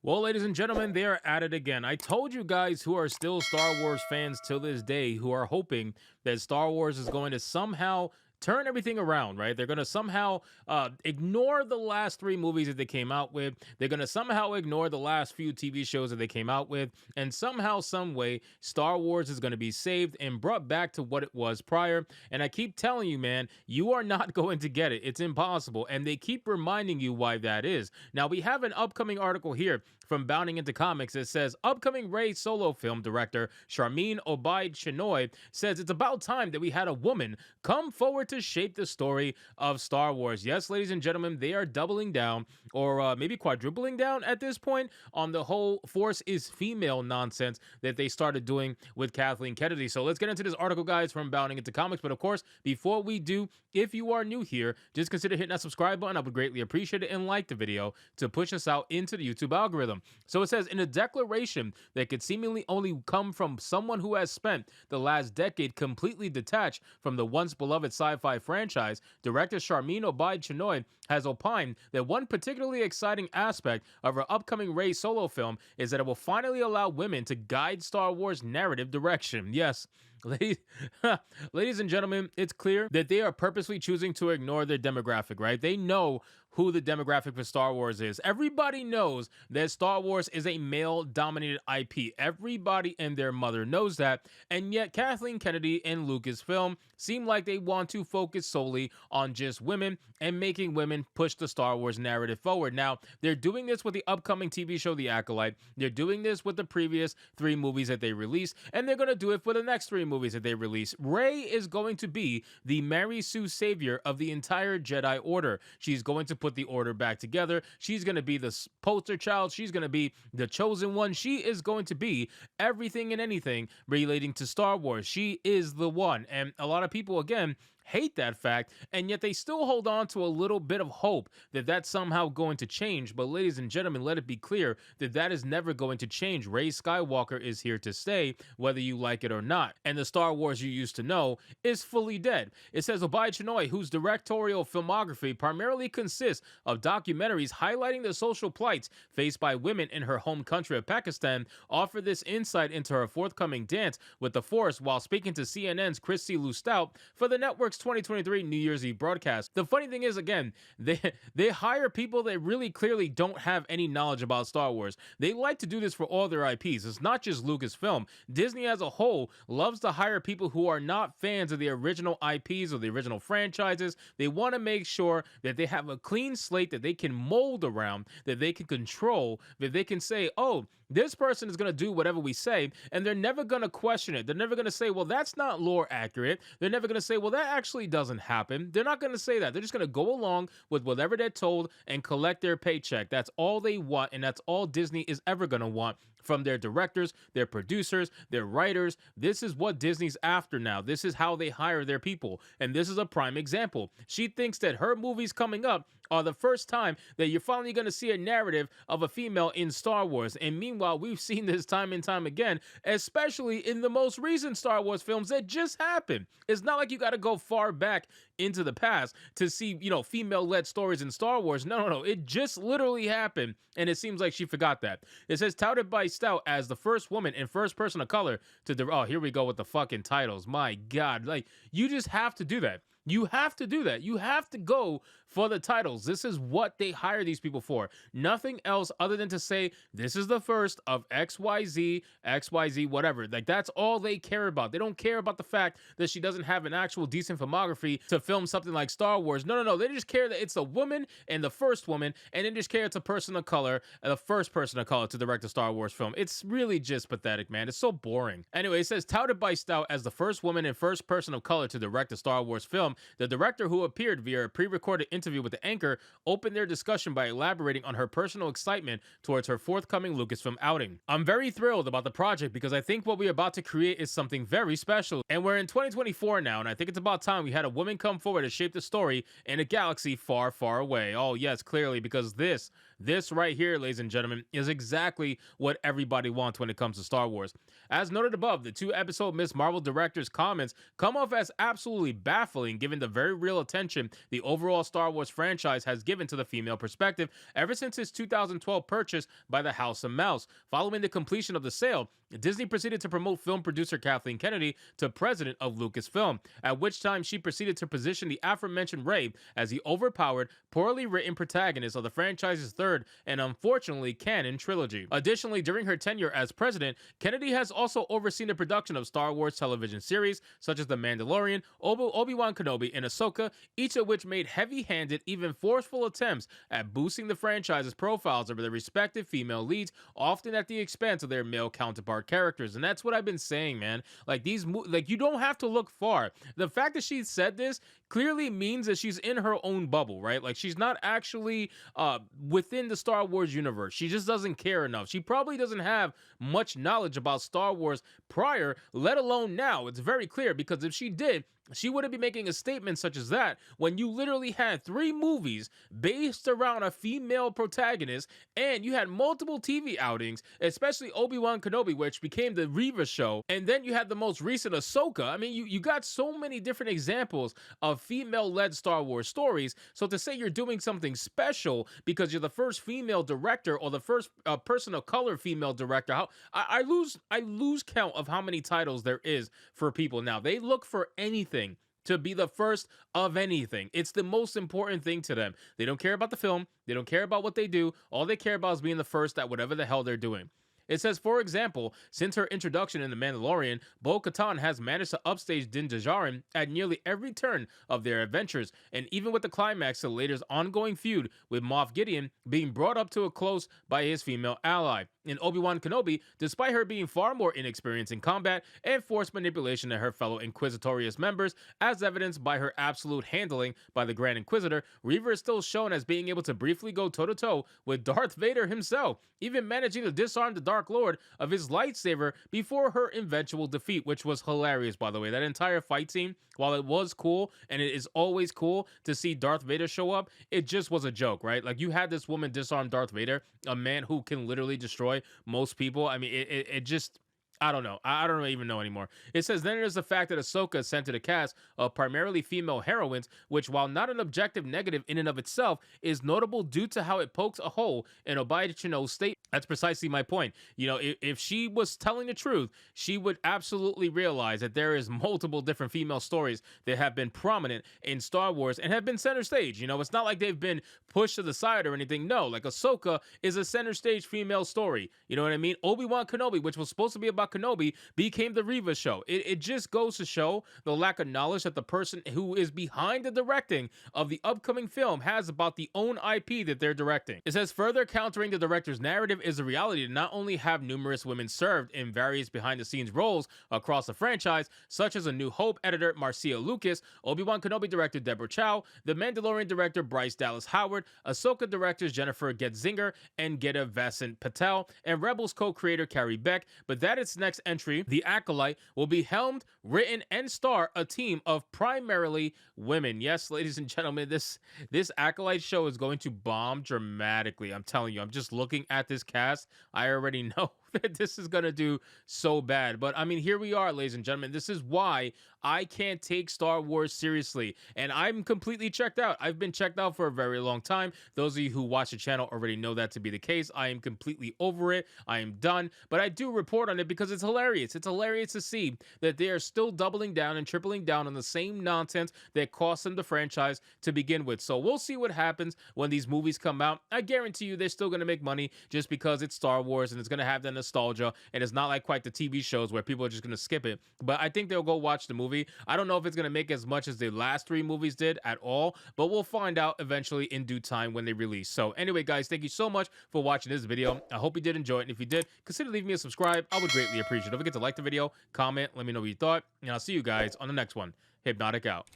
Well, ladies and gentlemen, they are at it again. I told you guys who are still Star Wars fans till this day who are hoping that Star Wars is going to somehow turn everything around, right? They're going to somehow ignore the last three movies that they came out with. They're going to somehow ignore the last few TV shows that they came out with. And somehow, some way, Star Wars is going to be saved and brought back to what it was prior. And I keep telling you, man, you are not going to get it. It's impossible. And they keep reminding you why that is. Now, we have an upcoming article here from Bounding Into Comics. It says, upcoming Rey Solo film director Sharmeen Obaid-Chinoy says it's about time that we had a woman come forward to shape the story of Star Wars. Yes, ladies and gentlemen, they are doubling down, or maybe quadrupling down at this point, on the whole Force is female nonsense that they started doing with Kathleen Kennedy. So let's get into this article, guys, from Bounding Into Comics. But of course, before we do, if you are new here, just consider hitting that subscribe button. I would greatly appreciate it, and like the video to push us out into the YouTube algorithm. So it says, in a declaration that could seemingly only come from someone who has spent the last decade completely detached from the once beloved sci-fi franchise, director Sharmeen Obaid-Chinoy has opined that one particularly exciting aspect of her upcoming Rey Solo film is that it will finally allow women to guide Star Wars narrative direction. Yes, ladies and gentlemen, it's clear that they are purposely choosing to ignore their demographic, right? They know who the demographic for Star Wars is. Everybody knows that Star Wars is a male-dominated IP. Everybody and their mother knows that, and yet Kathleen Kennedy and Lucasfilm seem like they want to focus solely on just women and making women push the Star Wars narrative forward. Now, they're doing this with the upcoming TV show The Acolyte. They're doing this with the previous three movies that they released, and they're going to do it for the next three movies that they release. Rey is going to be the Mary Sue savior of the entire Jedi Order. She's going to put the Order back together. She's going to be the poster child. She's going to be the chosen one. She is going to be everything and anything relating to Star Wars. She is the one. And a lot of people, again, hate that fact, and yet they still hold on to a little bit of hope that that's somehow going to change. But ladies and gentlemen, let it be clear that that is never going to change. Rey Skywalker is here to stay, whether you like it or not, and the Star Wars you used to know is fully dead. It says Obaid-Chinoy, whose directorial filmography primarily consists of documentaries highlighting the social plights faced by women in her home country of Pakistan, offered this insight into her forthcoming dance with the Force while speaking to CNN's Christy Lustout for the network's 2023 New Year's Eve broadcast. The funny thing is, again, they hire people that really clearly don't have any knowledge about Star Wars. They like to do this for all their IPs. It's not just Lucasfilm. Disney as a whole loves to hire people who are not fans of the original IPs or the original franchises. They want to make sure that they have a clean slate that they can mold around, that they can control, that they can say, oh, this person is going to do whatever we say, and they're never going to question it. They're never going to say, well, that's not lore accurate. They're never going to say, well, that actually doesn't happen. They're not going to say that. They're just going to go along with whatever they're told and collect their paycheck. That's all they want, and that's all Disney is ever going to want from their directors, their producers, their writers. This is what Disney's after now. This is how they hire their people, and this is a prime example. She thinks that her movies coming up are the first time that you're finally going to see a narrative of a female in Star Wars, and meanwhile, we've seen this time and time again, especially in the most recent Star Wars films that just happened. It's not like you got to go far back into the past to see, female-led stories in Star Wars. No. It just literally happened, and it seems like she forgot that. It says, touted by Stout as the first woman and first person of color to oh, here we go with the fucking titles. My God, like, you just have to do that. You have to do that. You have to go for the titles. This is what they hire these people for. Nothing else other than to say, this is the first of XYZ, whatever. Like, that's all they care about. They don't care about the fact that she doesn't have an actual decent filmography to film something like Star Wars. No. They just care that it's a woman and the first woman, and they just care it's a person of color, and the first person of color to direct a Star Wars film. It's really just pathetic, man. It's so boring. Anyway, it says, touted by Stout as the first woman and first person of color to direct a Star Wars film, the director, who appeared via a pre-recorded interview with the anchor, opened their discussion by elaborating on her personal excitement towards her forthcoming Lucasfilm outing. I'm very thrilled about the project because I think what we're about to create is something very special. And we're in 2024 now, and I think it's about time we had a woman come forward to shape the story in a galaxy far, far away. Oh, yes, clearly, because this right here, ladies and gentlemen, is exactly what everybody wants when it comes to Star Wars. As noted above, the two-episode Miss Marvel director's comments come off as absolutely baffling given the very real attention the overall Star Wars franchise has given to the female perspective ever since its 2012 purchase by the House of Mouse. Following the completion of the sale, Disney proceeded to promote film producer Kathleen Kennedy to president of Lucasfilm, at which time she proceeded to position the aforementioned Rey as the overpowered, poorly written protagonist of the franchise's third and unfortunately canon trilogy. Additionally, during her tenure as president, Kennedy has also overseen the production of Star Wars television series such as The Mandalorian, Obi-Wan Kenobi, and Ahsoka, each of which made heavy-handed, even forceful attempts at boosting the franchise's profiles of their respective female leads, often at the expense of their male counterpart characters. And that's what I've been saying, man. Like, you don't have to look far. The fact that she said this clearly means that she's in her own bubble, right? Like, she's not actually within the Star Wars universe. She just doesn't care enough. She probably doesn't have much knowledge about Star Wars prior, let alone now. It's very clear, because if she did, she wouldn't be making a statement such as that when you literally had 3 movies based around a female protagonist, and you had multiple TV outings, especially Obi-Wan Kenobi, which became the Reva show, and then you had the most recent Ahsoka. I mean, you got so many different examples of female-led Star Wars stories, so to say you're doing something special because you're the first female director or the first person of color female director, I lose count of how many titles there is for people now. They look for anything to be the first of anything. It's the most important thing to them. They don't care about the film. They don't care about what they do. All they care about is being the first at whatever the hell they're doing. It says, for example, since her introduction in The Mandalorian, Bo-Katan has managed to upstage Din Djarin at nearly every turn of their adventures, and even with the climax of Later's ongoing feud with Moff Gideon being brought up to a close by his female ally. In Obi-Wan Kenobi, despite her being far more inexperienced in combat and force manipulation than her fellow Inquisitorious members, as evidenced by her absolute handling by the Grand Inquisitor, Reva is still shown as being able to briefly go toe-to-toe with Darth Vader himself, even managing to disarm the Dark Lord of his lightsaber before her eventual defeat, which was hilarious, by the way. That entire fight scene, while it was cool, and it is always cool to see Darth Vader show up, it just was a joke, right? Like, you had this woman disarm Darth Vader, a man who can literally destroy most people. I mean, it just, I don't know. I don't even know anymore. It says, then there's the fact that Ahsoka sent to the cast of primarily female heroines, which, while not an objective negative in and of itself, is notable due to how it pokes a hole in Obaid-Chinoy's statement. That's precisely my point. You know, if she was telling the truth, she would absolutely realize that there is multiple different female stories that have been prominent in Star Wars and have been center stage. You know, it's not like they've been pushed to the side or anything. No, like, Ahsoka is a center stage female story. You know what I mean? Obi-Wan Kenobi, which was supposed to be about Kenobi, became the Reva show. It just goes to show the lack of knowledge that the person who is behind the directing of the upcoming film has about the own IP that they're directing. It says, further countering the director's narrative is the reality to not only have numerous women served in various behind-the-scenes roles across the franchise, such as A New Hope editor Marcia Lucas, Obi-Wan Kenobi director Deborah Chow, The Mandalorian director Bryce Dallas Howard, Ahsoka directors Jennifer Getzinger and Geta Vasant Patel, and Rebels co-creator Carrie Beck, but that its next entry, The Acolyte, will be helmed, written, and star a team of primarily women. Yes, ladies and gentlemen, this Acolyte show is going to bomb dramatically. I'm telling you, I'm just looking at this cast. I already know that this is going to do so bad. But I mean, here we are, ladies and gentlemen. This is why I can't take Star Wars seriously. And I'm completely checked out. I've been checked out for a very long time. Those of you who watch the channel already know that to be the case. I am completely over it. I am done. But I do report on it because it's hilarious. It's hilarious to see that they are still doubling down and tripling down on the same nonsense that cost them the franchise to begin with. So we'll see what happens when these movies come out. I guarantee you they're still going to make money just because it's Star Wars and it's going to have that nostalgia, and it's not like quite the TV shows where people are just going to skip it. But I think they'll go watch the movie. I don't know if it's going to make as much as the last 3 movies did at all, but we'll find out eventually in due time when they release. So anyway, guys, thank you so much for watching this video. I hope you did enjoy it, and if you did, consider leaving me a subscribe. I would greatly appreciate it. Don't forget to like the video, comment, let me know what you thought, and I'll see you guys on the next one. Hypnotic out.